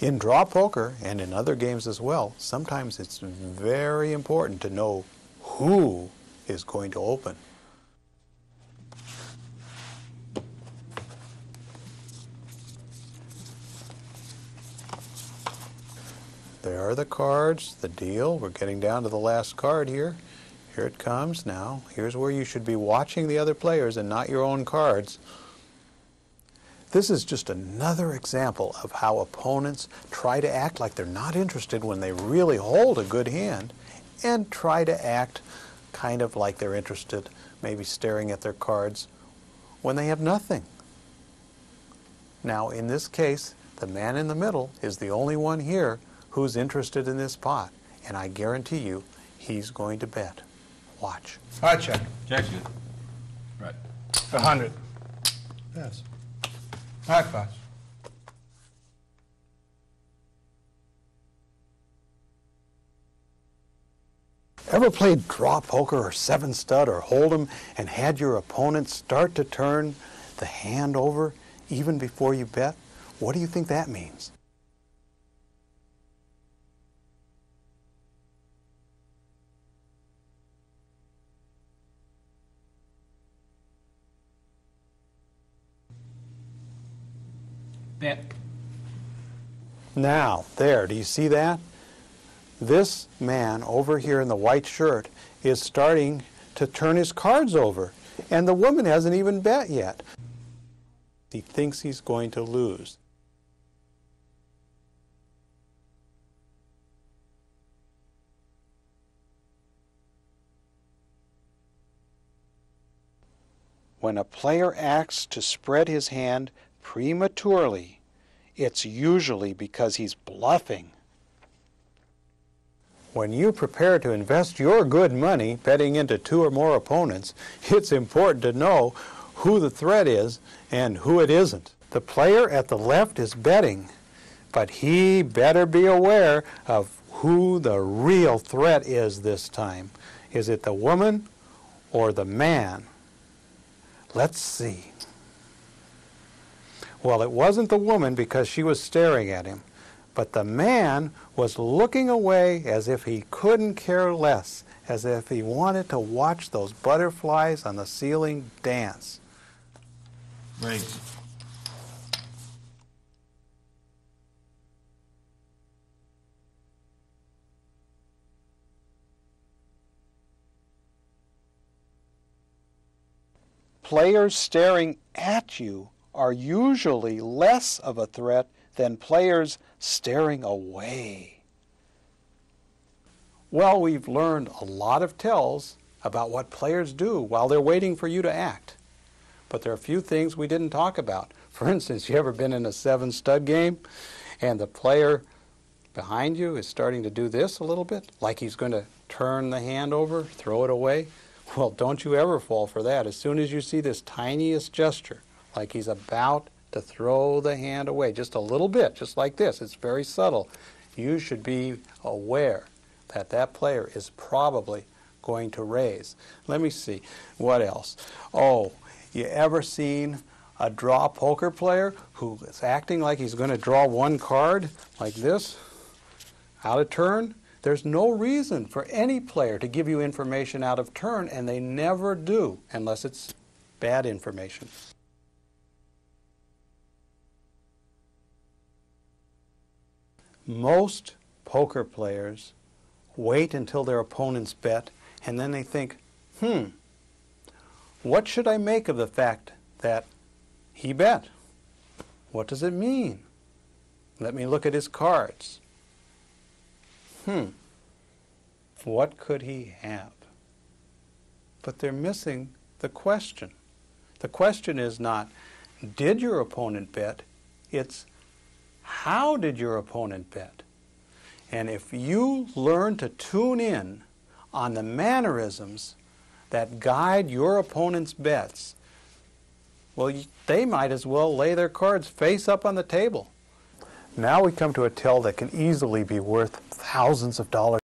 In draw poker and in other games as well, sometimes it's very important to know who is going to open. There are the cards, the deal. We're getting down to the last card here. Here it comes now. Here's where you should be watching the other players and not your own cards. This is just another example of how opponents try to act like they're not interested when they really hold a good hand, and try to act kind of like they're interested, maybe staring at their cards, when they have nothing. Now, in this case, the man in the middle is the only one here who's interested in this pot, and I guarantee you he's going to bet. Watch. I check. Check's good. Right. 100. Yes. All right, boss. Ever played draw poker or seven stud or hold'em and had your opponent start to turn the hand over even before you bet? What do you think that means? Bet. Now, there, do you see that? This man over here in the white shirt is starting to turn his cards over, and the woman hasn't even bet yet. He thinks he's going to lose. When a player acts to spread his hand prematurely, it's usually because he's bluffing. When you prepare to invest your good money betting into two or more opponents, it's important to know who the threat is and who it isn't. The player at the left is betting, but he better be aware of who the real threat is this time. Is it the woman or the man? Let's see. Well, it wasn't the woman because she was staring at him, but the man was looking away as if he couldn't care less, as if he wanted to watch those butterflies on the ceiling dance. Raise. Players staring at you are usually less of a threat than players staring away. Well, we've learned a lot of tells about what players do while they're waiting for you to act. But there are a few things we didn't talk about. For instance, you ever been in a seven stud game and the player behind you is starting to do this a little bit, like he's going to turn the hand over, throw it away? Well, don't you ever fall for that. As soon as you see this tiniest gesture, like he's about to throw the hand away, just a little bit, just like this, it's very subtle, you should be aware that that player is probably going to raise. Let me see, what else? Oh, you ever seen a draw poker player who is acting like he's going to draw one card, like this, out of turn? There's no reason for any player to give you information out of turn, and they never do, unless it's bad information. Most poker players wait until their opponents bet, and then they think, what should I make of the fact that he bet? What does it mean? Let me look at his cards. What could he have? But they're missing the question. The question is not, did your opponent bet? It's, how did your opponent bet? And if you learn to tune in on the mannerisms that guide your opponent's bets, well, they might as well lay their cards face up on the table. Now we come to a tell that can easily be worth thousands of dollars.